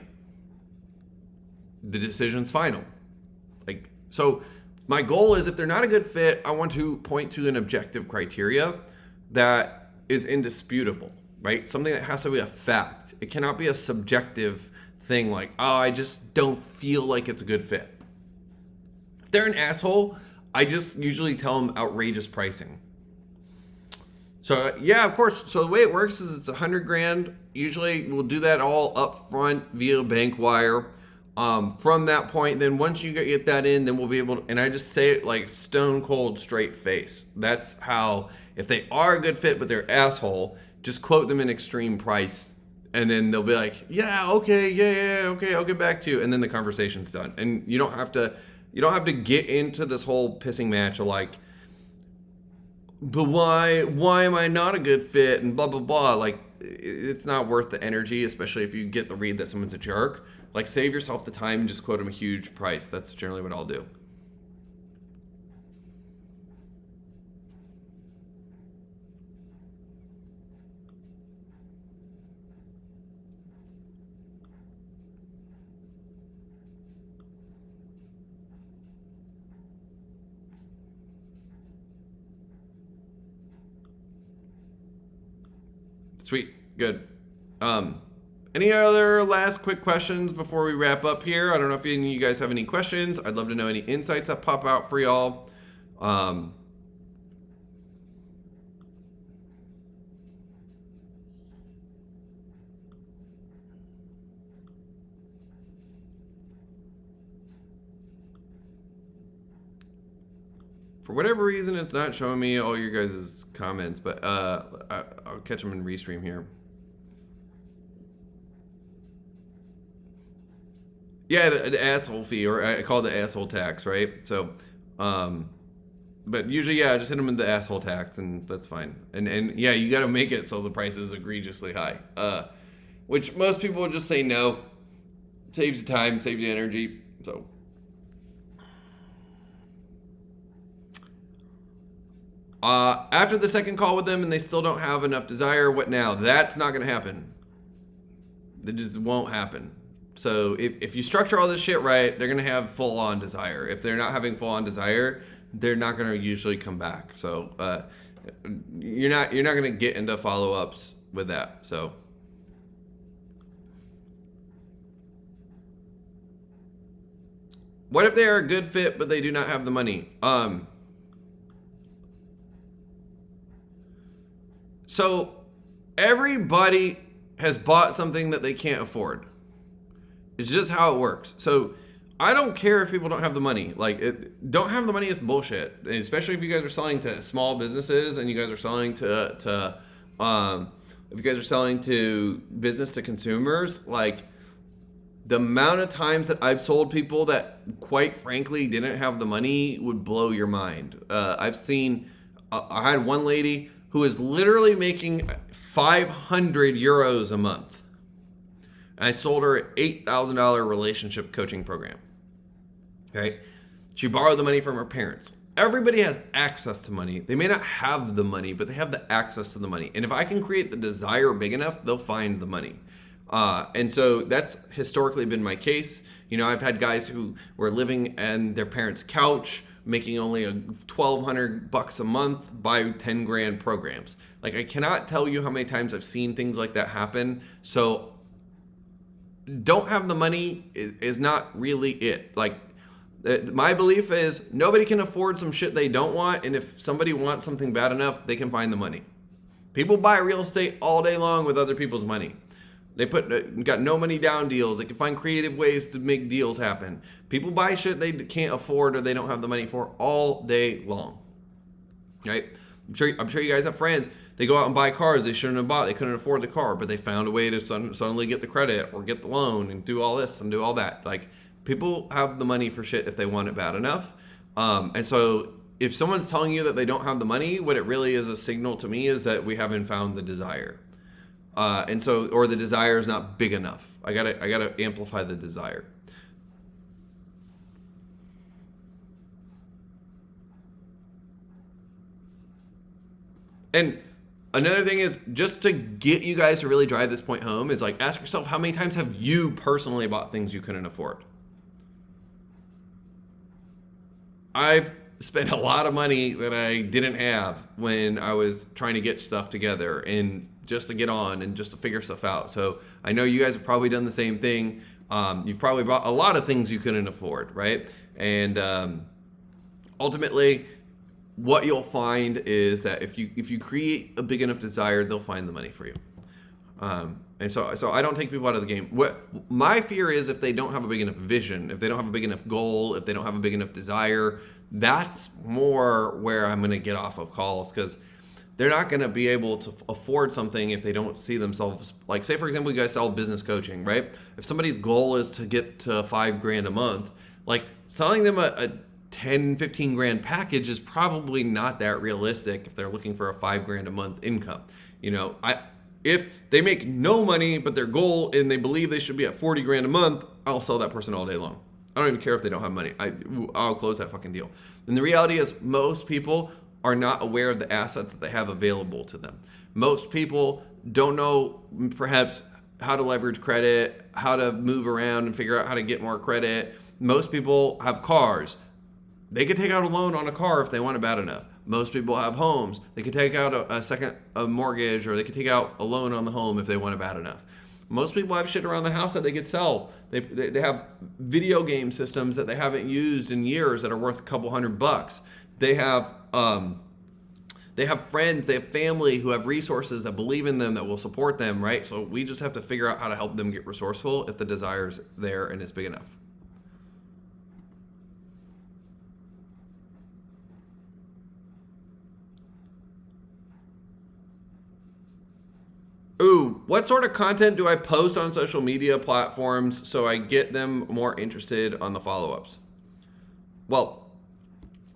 The decision's final. So my goal is, if they're not a good fit, I want to point to an objective criteria that is indisputable, right? Something that has to be a fact. It cannot be a subjective thing like, oh, I just don't feel like it's a good fit. If they're an asshole, I just usually tell them outrageous pricing. So yeah, of course. So the way it works is it's $100,000. Usually we'll do that all up front via bank wire. From that point, then once you get that in, then we'll be able to, and I just say it like stone cold straight face. That's how, if they are a good fit but they're asshole, just quote them an extreme price, and then they'll be like, yeah, okay, yeah, okay, I'll get back to you, and then the conversation's done. And you don't have to get into this whole pissing match of like, but why am I not a good fit and blah blah blah. Like, it's not worth the energy, especially if you get the read that someone's a jerk. Like, save yourself the time and just quote them a huge price. That's generally what I'll do. Sweet. Good. Any other last quick questions before we wrap up here? I don't know if any of you guys have any questions. I'd love to know any insights that pop out for y'all. For whatever reason, it's not showing me all your guys' comments, but I'll catch them in restream here. Yeah, the asshole fee, or I call it the asshole tax, right? So, but usually, yeah, I just hit them with the asshole tax, and that's fine. And yeah, you got to make it so the price is egregiously high, which most people would just say no. Saves you time, saves you energy. So, after the second call with them and they still don't have enough desire, what now? That's not going to happen. It just won't happen. So if you structure all this shit right, they're gonna have full-on desire. If they're not having full-on desire, they're not gonna usually come back. So you're not gonna get into follow-ups with that. So what if they are a good fit but they do not have the money? So everybody has bought something that they can't afford. It's just how it works. So I don't care if people don't have the money. Like, don't have the money is bullshit. And especially if you guys are selling to small businesses and you guys are selling if you guys are selling to business to consumers, like the amount of times that I've sold people that quite frankly didn't have the money would blow your mind. I've seen, I had one lady who was literally making 500 euros a month. And I sold her an $8,000 relationship coaching program. Okay? She borrowed the money from her parents. Everybody has access to money. They may not have the money, but they have the access to the money. And if I can create the desire big enough, they'll find the money. And so that's historically been my case. You know, I've had guys who were living on their parents' couch, making only $1,200 a month, buy 10 grand programs. Like, I cannot tell you how many times I've seen things like that happen. So don't have the money is not really it. Like, my belief is nobody can afford some shit they don't want, and if somebody wants something bad enough, they can find the money. People buy real estate all day long with other people's money. They got no money down deals. They can find creative ways to make deals happen. People buy shit they can't afford or they don't have the money for all day long. Right? I'm sure you guys have friends. They go out and buy cars they shouldn't have bought. They couldn't afford the car, but they found a way to suddenly get the credit or get the loan and do all this and do all that. Like, people have the money for shit if they want it bad enough. And so if someone's telling you that they don't have the money, what it really is a signal to me is that we haven't found the desire. Or the desire is not big enough. I gotta amplify the desire. And another thing is, just to get you guys to really drive this point home, is like, ask yourself, how many times have you personally bought things you couldn't afford? I've spent a lot of money that I didn't have when I was trying to get stuff together and just to get on and just to figure stuff out. So I know you guys have probably done the same thing. You've probably bought a lot of things you couldn't afford, right? And ultimately, what you'll find is that if you create a big enough desire, they'll find the money for you. And so I don't take people out of the game. What my fear is, if they don't have a big enough vision, if they don't have a big enough goal, if they don't have a big enough desire, that's more where I'm going to get off of calls, because they're not going to be able to afford something if they don't see themselves. Like, say for example, you guys sell business coaching, right? If somebody's goal is to get to $5,000 a month, like selling them a 10, 15 grand package is probably not that realistic if they're looking for a $5,000 a month income. You know, if they make no money, but their goal and they believe they should be at 40 grand a month, I'll sell that person all day long. I don't even care if they don't have money. I'll close that fucking deal. And the reality is, most people are not aware of the assets that they have available to them. Most people don't know perhaps how to leverage credit, how to move around and figure out how to get more credit. Most people have cars. They could take out a loan on a car if they want it bad enough. Most people have homes. They could take out a mortgage, or they could take out a loan on the home if they want it bad enough. Most people have shit around the house that they could sell. They have video game systems that they haven't used in years that are worth a couple $100. They have friends, they have family who have resources that believe in them, that will support them, right? So we just have to figure out how to help them get resourceful if the desire's there and it's big enough. Ooh, what sort of content do I post on social media platforms so I get them more interested on the follow-ups? Well,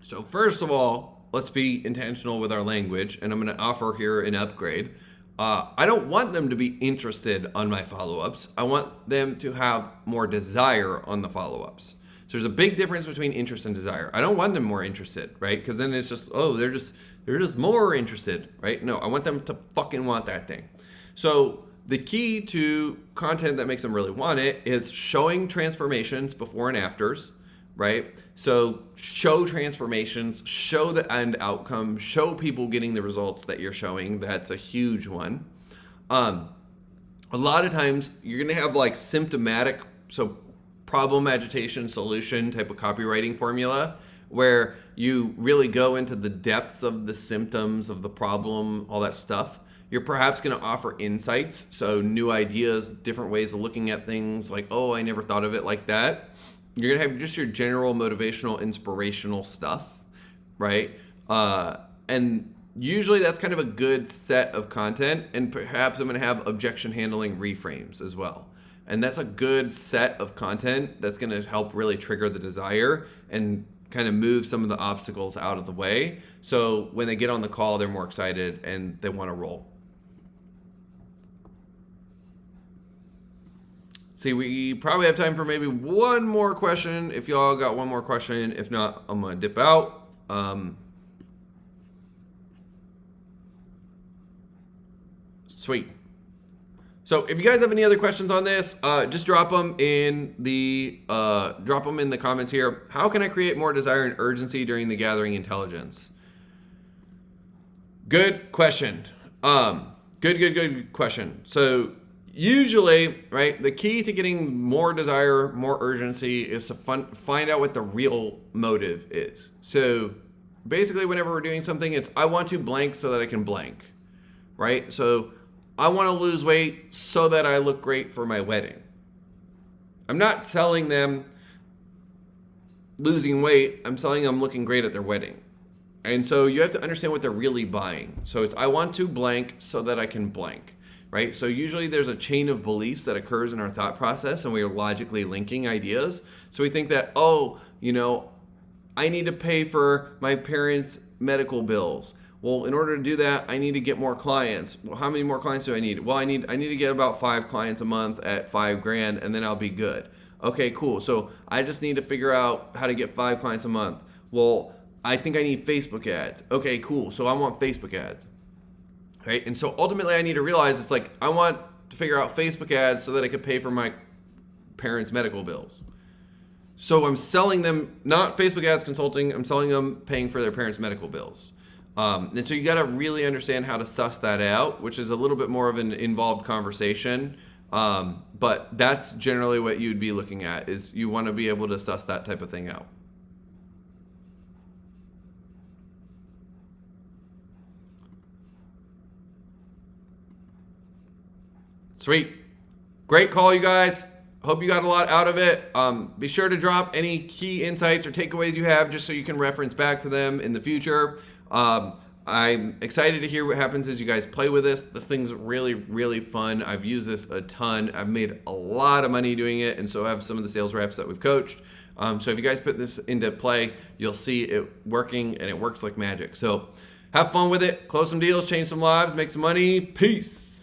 so first of all, let's be intentional with our language, and I'm going to offer here an upgrade. I don't want them to be interested on my follow-ups. I want them to have more desire on the follow-ups. So there's a big difference between interest and desire. I don't want them more interested, right? Because then it's just, oh, they're just more interested, right? No, I want them to fucking want that thing. So the key to content that makes them really want it is showing transformations before and afters, right? So show transformations, show the end outcome, show people getting the results that you're showing. That's a huge one. A lot of times you're going to have like symptomatic, so problem, agitation, solution type of copywriting formula, where you really go into the depths of the symptoms of the problem, all that stuff. You're perhaps going to offer insights, so new ideas, different ways of looking at things, like, oh, I never thought of it like that. You're going to have just your general motivational, inspirational stuff, right? And usually that's kind of a good set of content, and perhaps I'm going to have objection handling reframes as well. And that's a good set of content that's going to help really trigger the desire and kind of move some of the obstacles out of the way. So when they get on the call, they're more excited and they want to roll. See, we probably have time for maybe one more question. If y'all got one more question, if not, I'm gonna dip out. Sweet. So if you guys have any other questions on this, just drop them in the comments here. How can I create more desire and urgency during the gathering intelligence? Good question. Good question. So usually, right, the key to getting more desire, more urgency is to find out what the real motive is. So basically, whenever we're doing something, it's I want to blank so that I can blank, right? So I want to lose weight so that I look great for my wedding. I'm not selling them losing weight. I'm selling them looking great at their wedding. And so you have to understand what they're really buying. So it's I want to blank so that I can blank. Right? So usually there's a chain of beliefs that occurs in our thought process, and we are logically linking ideas. So we think that, oh, I need to pay for my parents' medical bills. Well, in order to do that, I need to get more clients. Well, how many more clients do I need? Well, I need to get about 5 clients a month at $5,000, and then I'll be good. Okay, cool. So I just need to figure out how to get 5 clients a month. Well, I think I need Facebook ads. Okay, cool. So I want Facebook ads. Right? And so ultimately I need to realize it's like I want to figure out Facebook ads so that I could pay for my parents' medical bills. So I'm selling them not Facebook ads consulting, I'm selling them paying for their parents' medical bills. And so you got to really understand how to suss that out, which is a little bit more of an involved conversation. But that's generally what you'd be looking at, is you want to be able to suss that type of thing out. Sweet. Great call, you guys. Hope you got a lot out of it. Be sure to drop any key insights or takeaways you have just so you can reference back to them in the future. I'm excited to hear what happens as you guys play with this. This thing's really, really fun. I've used this a ton. I've made a lot of money doing it, and so have some of the sales reps that we've coached. So if you guys put this into play, you'll see it working, and it works like magic. So have fun with it. Close some deals, change some lives, make some money. Peace.